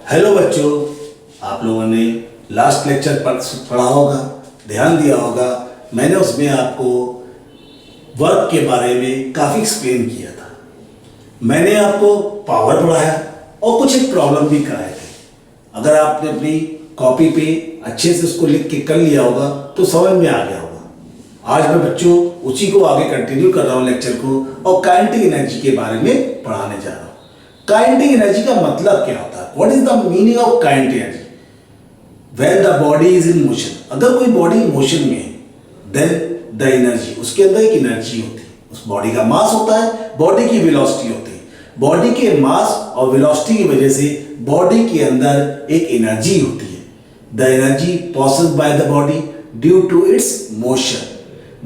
Hello बच्चों, आप लोगों ने लास्ट लेक्चर पढ़ा होगा, ध्यान दिया होगा। मैंने उसमें आपको वर्क के बारे में काफ़ी एक्सप्लेन किया था। मैंने आपको पावर पढ़ाया और कुछ एक प्रॉब्लम भी कराए थे। अगर आपने अपनी कॉपी पे अच्छे से उसको लिख के कर लिया होगा तो समझ में आ गया होगा। आज मैं बच्चों उसी को आगे कंटिन्यू कर रहा हूँ लेक्चर को, और काइनेटिक एनर्जी के बारे में पढ़ाने जा रहा हूँ। काइनेटिक एनर्जी का मतलब क्या होता है? What is the meaning of kinetic energy? When the body is in motion, अगर कोई बॉडी मोशन में है देन द एनर्जी, उसके अंदर एक एनर्जी होती है। उस बॉडी का मास होता है, बॉडी की वेलोसिटी होती है। बॉडी के मास और वेलोसिटी की वजह से बॉडी के अंदर एक एनर्जी होती है। The energy possessed by the body due to its motion.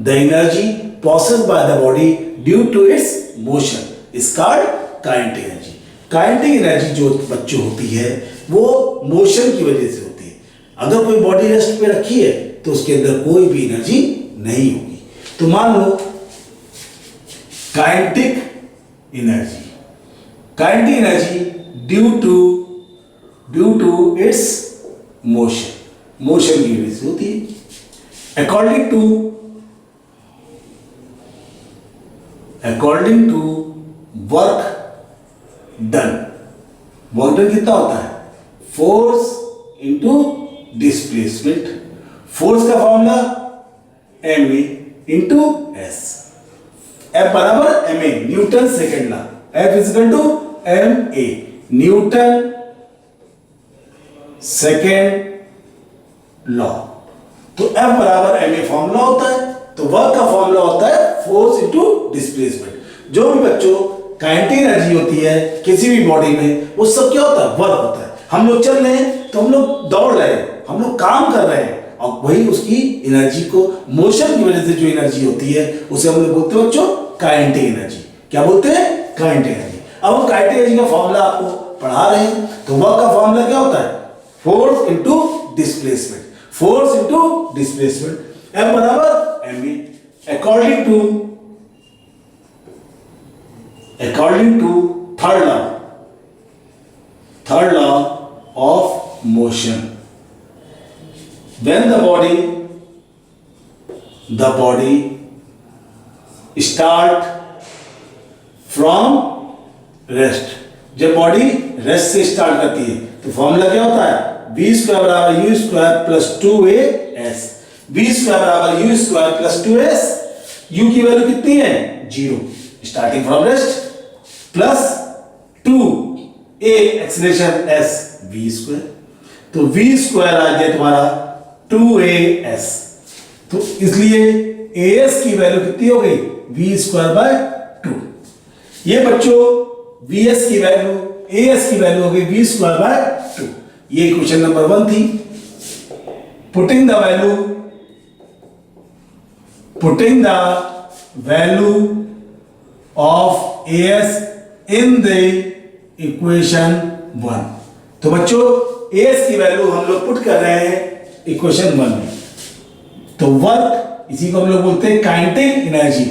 The energy possessed by the body due to its motion is called kinetic energy. Kinetic energy जो बच्चों होती है वो मोशन की वजह से होती है। अगर कोई बॉडी रेस्ट पे रखी है तो उसके अंदर कोई भी एनर्जी नहीं होगी। तो मान लो kinetic energy due to its motion की वजह से होती है। अकॉर्डिंग टू वर्क डन कितना होता है? Force into displacement. फोर्स का formula ma into S. F बराबर ma, Newton second law. F equal to ma, Newton second law. तो F बराबर ma फॉर्मूला होता है, तो वर्क का फॉर्मूला होता है फोर्स इंटू डिस्प्लेसमेंट। जो भी बच्चों काइनेटिक एनर्जी होती है किसी भी बॉडी में, वो सब क्या होता है? वर्क होता है। हम लोग चल रहे हैं तो हम लोग दौड़ रहे हैं, हम लोग काम कर रहे हैं, और वही उसकी एनर्जी को, मोशन की वजह से जो एनर्जी होती है उसे हम लोग बोलते हैं बच्चों काइनेटिक एनर्जी। क्या बोलते हैं? Kinetic energy. अब हम काइनेटिक एनर्जी का फॉर्मूला आपको पढ़ा रहे हैं, तो वर्क का फॉर्मूला क्या होता है? Force into displacement. Force into displacement, F बराबर ma। According to third law of motion, when the body start from rest, जब बॉडी रेस्ट से स्टार्ट करती है तो फॉर्मूला क्या होता है? बी स्क्वायर बराबर u square plus 2as। V square बराबर u square plus 2s। U की वैल्यू कितनी है? 0, starting from rest, plus 2a acceleration s, v square. तो v स्क्वायर आ गया तुम्हारा 2as। तो इसलिए as की वैल्यू कितनी हो गई? v square by 2। ये बच्चों vs की वैल्यू, as की वैल्यू हो गई v स्क्वायर बाय 2। ये क्वेश्चन नंबर 1 थी। Putting the value of as in the equation 1। तो बच्चों as की वैल्यू हम लोग पुट कर रहे हैं इक्वेशन 1 में। तो वर्क, इसी को हम लोग बोलते हैं काइनेटिक एनर्जी।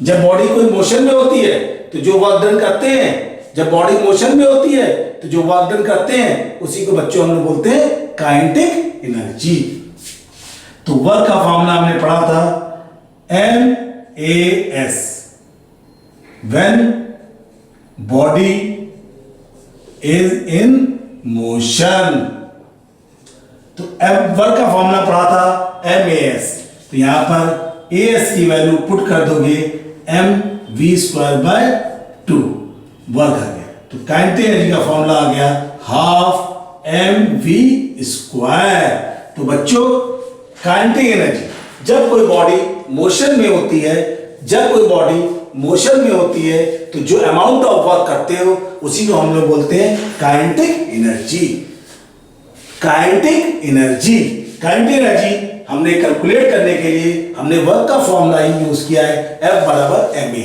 जब बॉडी कोई मोशन में होती है तो जो वर्क डन करते हैं, जब बॉडी मोशन में होती है तो जो वर्क डन करते हैं उसी को बच्चों हम लोग बोलते हैं काइनेटिक एनर्जी। तो वर्क का फॉर्मूला हमने पढ़ा था MAS, when body is in motion। तो वर्क का फॉर्मूला पढ़ा था MAS। तो यहां पर AS की वैल्यू पुट कर दोगे mv स्क्वायर बाय 2, वर्क आ गया। तो काइनेटिक एनर्जी का फॉर्मूला आ गया हाफ mv स्क्वायर। तो बच्चों काइनेटिक एनर्जी, जब कोई बॉडी मोशन में होती है, तो जो अमाउंट ऑफ वर्क करते हो उसी को हम लोग बोलते हैं काइनेटिक एनर्जी। काइनेटिक एनर्जी हमने कैलकुलेट करने के लिए हमने वर्क का फॉर्मूला ही यूज किया है, F बराबर ma,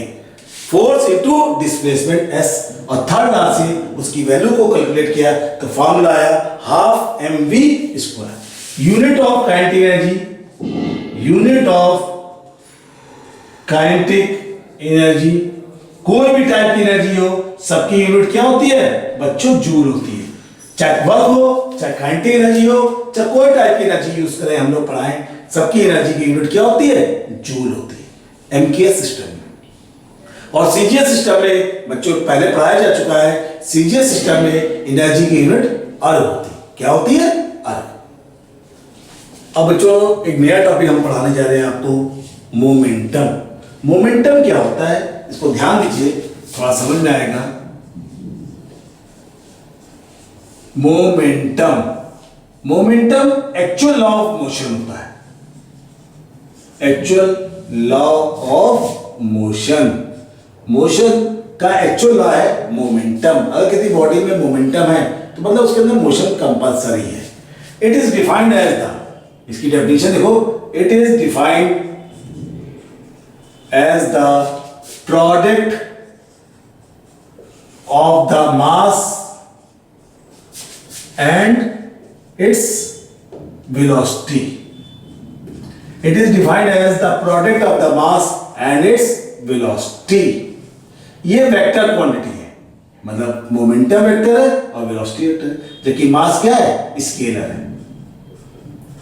force into displacement s, और थर्ड लॉ से उसकी वैल्यू को कैलकुलेट किया तो फॉर्मूला आया half mv square. Unit of kinetic energy, कोई भी टाइप की एनर्जी हो, सबकी यूनिट क्या होती है बच्चों? जूल होती है। चाहे वर्क हो, चाहे काइनेटिक एनर्जी हो, चाहे कोई टाइप की एनर्जी यूज करें, हम लोग पढ़ाएं, सबकी एनर्जी की यूनिट क्या होती है? जूल होती है एमकेएस सिस्टम में। और सीजीएस सिस्टम में बच्चों पहले पढ़ाया जा चुका है, सीजीएस सिस्टम में एनर्जी की यूनिट अर्ग होती है। क्या होती है? अर्ग। अब बच्चों एक नया टॉपिक हम पढ़ाने जा रहे हैं आपको, मोमेंटम। मोमेंटम क्या होता है, इसको ध्यान दीजिए, थोड़ा समझ में आएगा। Momentum, momentum actual law of motion होता है। Actual law of motion, motion का एक्चुअल लॉ है मोमेंटम। अगर किसी बॉडी में मोमेंटम है तो मतलब उसके अंदर मोशन कंपलसरी है। It is defined as the, इसकी डेफिनेशन देखो, it is defined as the product of the mass and its velocity. It is defined as the product of the mass and its velocity. ये vector quantity है, मतलब momentum vector है और velocity vector है, जबकि मास क्या है? स्केलर है,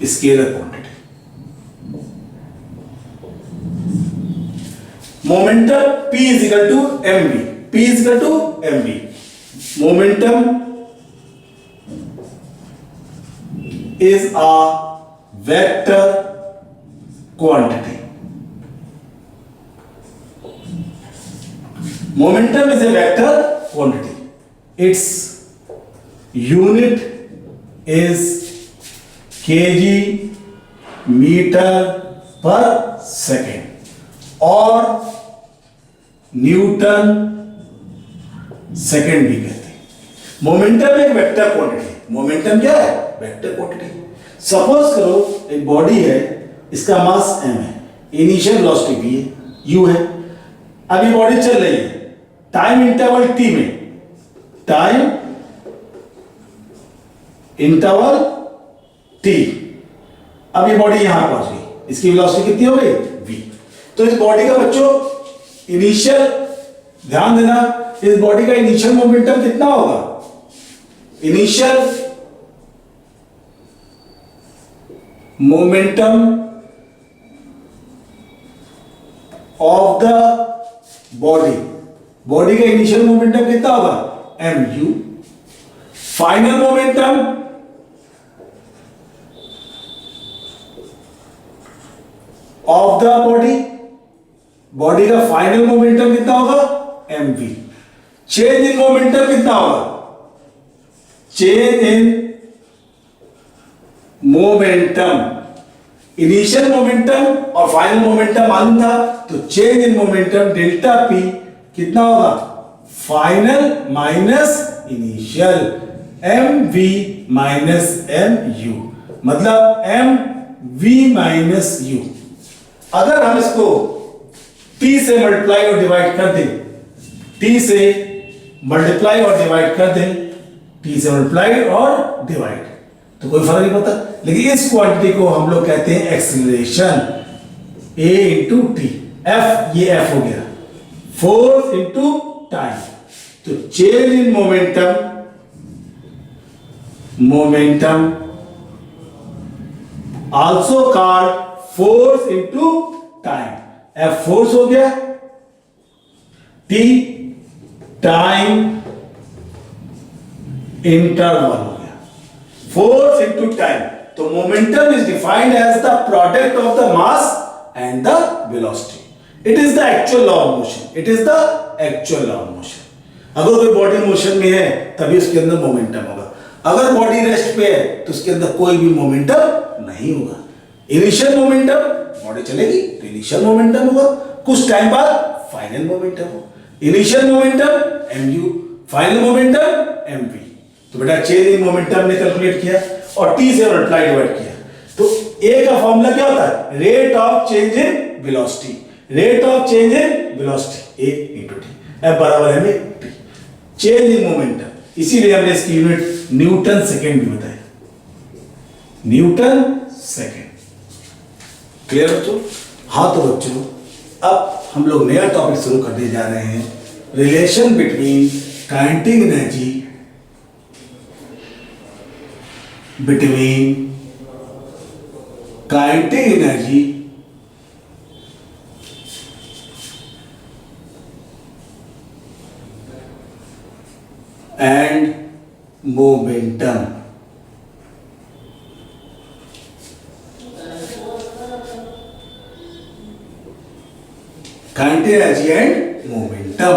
scalar quantity. Momentum P is equal to mv, P is equal to mv। Momentum is a vector quantity. Momentum is a vector quantity. Its unit is kg meter per second और Newton second भी कहते हैं। Momentum एक vector quantity है। Momentum क्या है? Vector quantity. Suppose करो एक बॉडी है, इसका मास m है, इनिशियल वेलोसिटी v है, u है। अभी बॉडी चल रही है टाइम इंटरवल t में, टाइम इंटरवल t। अब ये बॉडी यहां पहुंच गई, इसकी वेलोसिटी कितनी हो गई? v। तो इस बॉडी का बच्चों इनिशियल, ध्यान देना, इस बॉडी का इनिशियल मोमेंटम कितना होगा? Initial momentum of the body, body का इनिशियल मोमेंटम कितना होगा? mu। Final momentum of the body, body का फाइनल मोमेंटम कितना होगा? mv। चेंज इन मोमेंटम कितना होगा? Change in momentum, initial momentum और फाइनल मोमेंटम मालूम था, तो change in momentum delta P कितना होगा? Final minus initial, M V minus M U, मतलब एम वी माइनस यू। अगर हम इसको टी से मल्टीप्लाई और डिवाइड कर दें, टी से मल्टीप्लाई और डिवाइड कर दें, टी से मल्टीप्लाई और डिवाइड, तो कोई फर्क नहीं पड़ता। लेकिन इस क्वांटिटी को हम लोग कहते हैं acceleration, a into T. F, ये एफ हो गया, फोर्स इंटू टाइम। तो change in momentum, momentum also called force into time. F force हो गया, टी टाइम इंटरवल हो गया, फोर्स इंटू टाइम। तो momentum is defined as the product of the mass and the velocity. It is the actual law of motion, it is the actual law of motion. अगर कोई body motion में है तभी उसके अंदर momentum होगा, अगर बॉडी रेस्ट पे है तो उसके अंदर कोई भी मोमेंटम नहीं होगा। इनिशियल मोमेंटम, बॉडी चलेगी तो इनिशियल मोमेंटम होगा, कुछ टाइम बाद फाइनल मोमेंटम होगा। Initial momentum M U, final momentum M V. तो बेटा चेंज इन मोमेंटम ने कैलकुलेट किया और टी से मल्टीप्लाई डिवाइड किया, तो ए का फॉर्मूला क्या होता है? Rate of change in velocity, rate of change in velocity A into T, F बराबर है में टी, चेंज इन मोमेंटम। इसीलिए हमने इसकी यूनिट न्यूटन सेकेंड भी बताया, न्यूटन सेकेंड। क्लियर बच्चों? हाँ तो बच्चों अब हम लोग नया टॉपिक शुरू करने जा रहे हैं, relation between kinetic energy between kinetic energy and momentum. Kinetic energy and momentum.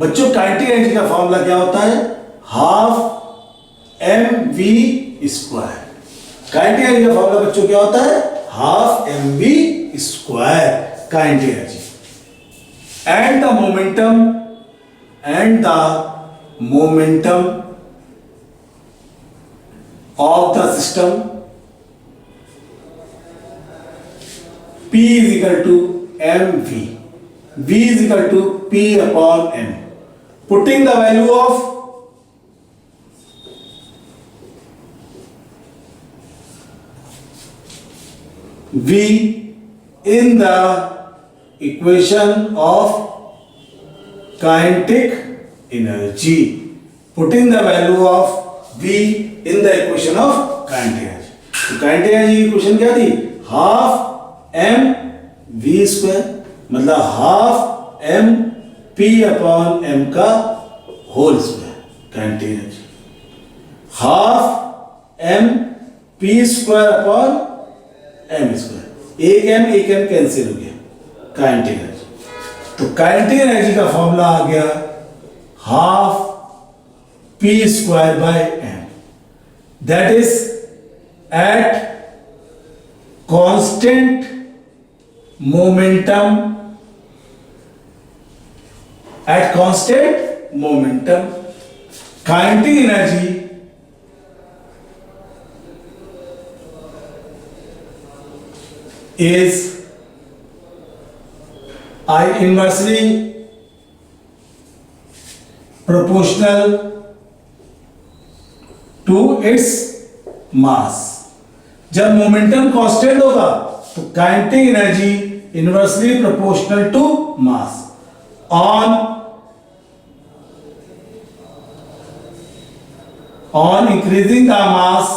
बच्चों काइनेटिक एनर्जी का फॉर्मूला क्या होता है? Half M we square. Kinetic energy का फॉर्मूला बच्चों क्या होता है? Half M we square kinetic energy. And the momentum of the system P is equal to mv. V is equal to P upon m. Putting the value of V in the equation of kinetic energy. Putting the value of V in the equation of kinetic energy. तो kinetic energy की equation क्या थी? Half M we square, मतलब half m p upon m का whole square kinetic energy. Half m p square upon m square. एक m cancel हो गया kinetic energy. तो काइनेटिक एनर्जी का फॉर्मूला आ गया half p square by m. That is at constant momentum, kinetic energy is inversely proportional to its mass. जब momentum constant होगा तो kinetic energy inversely proportional to mass. On increasing the mass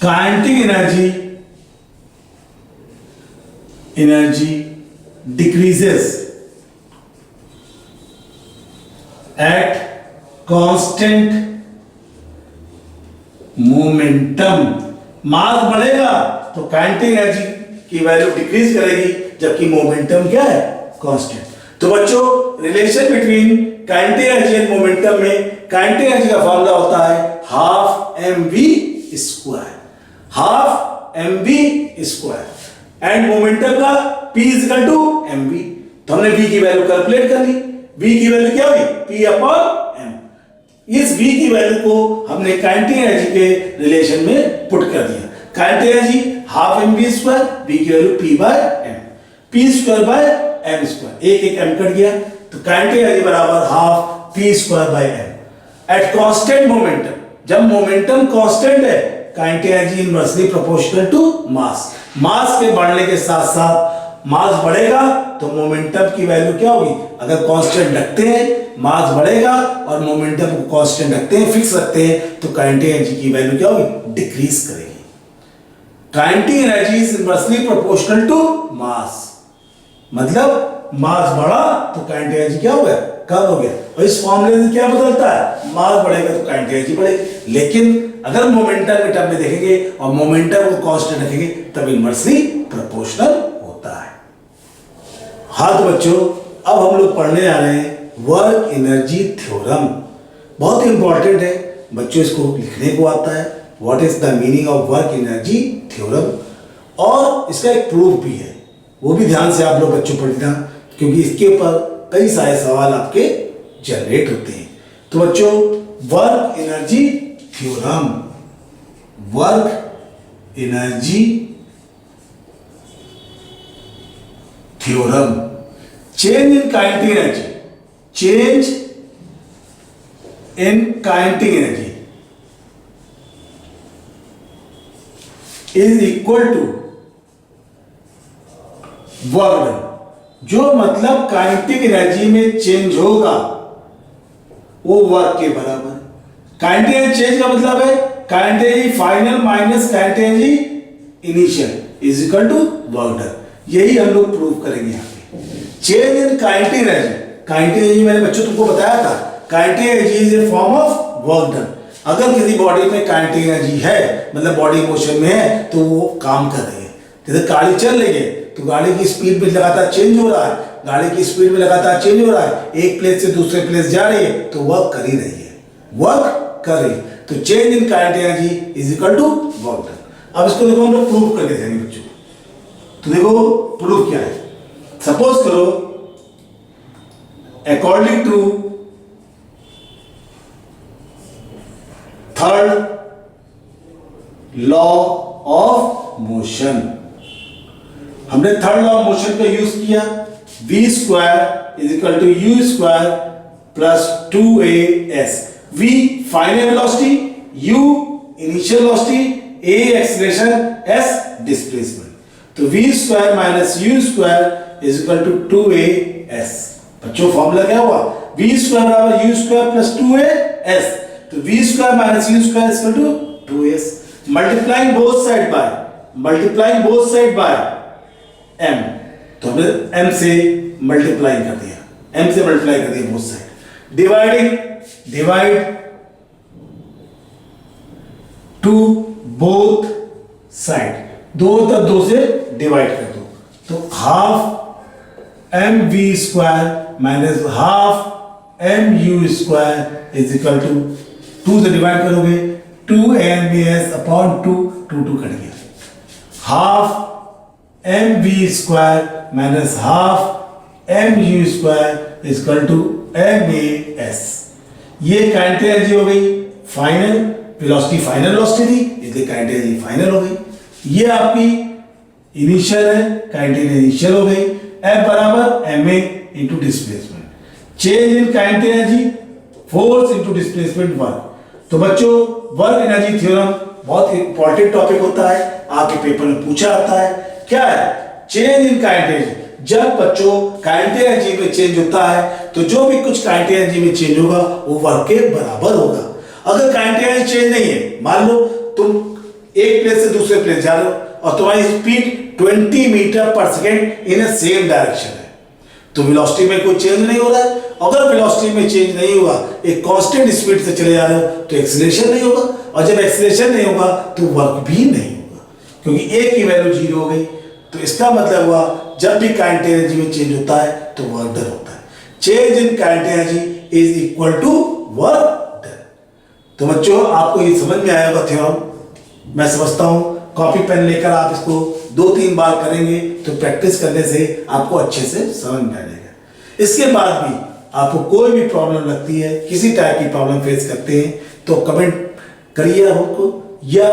kinetic energy decreases at constant momentum. Mass बढ़ेगा तो kinetic energy की value decrease करेगी, जबकि momentum क्या है? कांस्टेंट। तो बच्चों relation between kinetic energy and momentum में काइनेटिक एनर्जी का फॉर्मूला होता है half M we square. Half M we square and momentum का P is equal to M V. तो हमने V की वैल्यू कैलकुलेट कर ली। V की वैल्यू क्या हुई? P upon m। इस V की वैल्यू को हमने काइनेटिक एनर्जी के रिलेशन में पुट कर दिया। Kinetic energy half M we square, V की value P by m, P square by m square. एक m कट गया तो काइनेटिक एनर्जी बराबर half P square by m at constant momentum. जब मोमेंटम कांस्टेंट है kinetic energy inversely proportional to mass. Mass के बढ़ने के साथ साथ मास बढ़ेगा तो मोमेंटम की वैल्यू क्या होगी? अगर कांस्टेंट रखते हैं मास बढ़ेगा और मोमेंटम को कांस्टेंट रखते हैं, फिक्स रखते हैं, तो काइनेटिक एनर्जी की वैल्यू क्या होगी? डिक्रीज करेगी। Kinetic energy is inversely proportional to mass, मतलब मास बढ़ा तो काइनेटिक एनर्जी क्या हो गया? कम हो गया। और इस फॉर्मूले से क्या बदलता है? मास बढ़ेगा तो काइनेटिक एनर्जी बढ़ेगी। लेकिन अगर मोमेंटम के टर्म में देखेंगे और मोमेंटम को कांस्टेंट रखेंगे तब इनवर्सली प्रोपोर्शनल होता है। हाँ तो बच्चों अब हम लोग पढ़ने जा रहे हैं वर्क एनर्जी थ्योरम। बहुत ही इंपॉर्टेंट है बच्चों, इसको लिखने को आता है। What is the meaning of work energy theorem, और इसका एक प्रूफ भी है, वो भी ध्यान से आप लोग बच्चों पढ़ना, क्योंकि इसके ऊपर कई सारे सवाल आपके जनरेट होते हैं। तो बच्चों work energy theorem, work energy theorem, change in kinetic energy, change in kinetic energy is equal to work done. जो मतलब काइनेटिक एनर्जी में चेंज होगा वो वर्क के बराबर। काइनेटिक एनर्जी चेंज का मतलब है current energy final minus current energy initial is equal to work done. यही हम लोग प्रूव करेंगे यहाँ पे। Change in kinetic energy, kinetic energy मैंने बच्चों तुमको बताया था, kinetic energy is a form of work done. अगर किसी बॉडी में काइनेटिक एनर्जी है, मतलब बॉडी मोशन में है, तो वो काम कर रही है। जैसे गाड़ी चल रही है तो गाड़ी की स्पीड में लगातार चेंज हो रहा है, गाड़ी की स्पीड में लगातार चेंज हो रहा है, एक प्लेस से दूसरे प्लेस जा रही है, तो वर्क कर ही रही है, वर्क कर रही है। तो change in kinetic energy is equal to work done. अब इसको देखो हम लोग प्रूव करके देखेंगे बच्चों। तो देखो प्रूफ क्या है। सपोज करो according to third law of motion, हमने थर्ड लॉ ऑफ मोशन का यूज किया, v square is equal to u square plus 2as। v final velocity, u initial velocity, a acceleration, s displacement. तो v square minus u square is equal to 2as। बच्चों formula क्या हुआ, v square बराबर u square plus 2as। तो v square minus u square is equal to 2as। Multiplying both side by m, तो हमने m से multiply कर दिया, both side. Divide two both side, दो तरफ दो से डिवाइड कर दो, तो half M we square minus half M U square is equal to, two से डिवाइड करोगे 2mvs अपॉन 2 कट गया, half M we square minus half M U square is equal to M A S. ये kinetic energy हो गई final velocity, final velocity थी इसलिए kinetic energy final हो गई। ये आपकी इनिशियल है, काइनेटिक एनर्जी इनिशियल हो गई। F बराबर ma into displacement. Change in kinetic energy force into displacement work. तो बच्चों वर्क एनर्जी थ्योरम बहुत इंपॉर्टेंट टॉपिक होता है, आपके पेपर में पूछा आता है। क्या है चेंज इन काइनेटिक एनर्जी, जब बच्चों काइनेटिक एनर्जी में चेंज होता है तो जो भी कुछ काइनेटिक एनर्जी में चेंज होगा वो वर्क के बराबर होगा। अगर काइनेटिक एनर्जी चेंज नहीं है, मान लो तुम एक प्लेस से दूसरे प्लेस जा रहे हो और तुम्हारी स्पीड 20 मीटर पर सेकेंड इन सेम डायरेक्शन है, तो वेलोसिटी में कोई चेंज नहीं हो रहा है। अगर वेलोसिटी में चेंज नहीं हुआ, एक कांस्टेंट स्पीड से चले जा रहे हो, तो एक्सीलरेशन नहीं होगा, और जब एक्सीलरेशन नहीं होगा तो वर्क भी नहीं होगा, क्योंकि एक की वैल्यू 0 हो गई। तो इसका मतलब हुआ जब भी काइनेटिक एनर्जी में चेंज होता है तो वर्क डन होता है। Change in kinetic energy is equal to work done. तो बच्चों आपको ये समझ में आया होगा थ्योरम, मैं समझता हूं। कॉपी पेन लेकर आप इसको 2-3 बार करेंगे तो प्रैक्टिस करने से आपको अच्छे से समझ में आ जाएगा। इसके बाद भी आपको कोई भी प्रॉब्लम लगती है, किसी टाइप की प्रॉब्लम फेस करते हैं, तो कमेंट करिए हमको या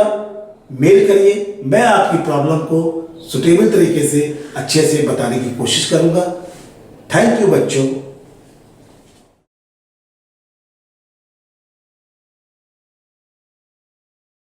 मेल करिए, मैं आपकी प्रॉब्लम को सुटेबल तरीके से अच्छे से बताने की कोशिश करूंगा। थैंक यू बच्चों।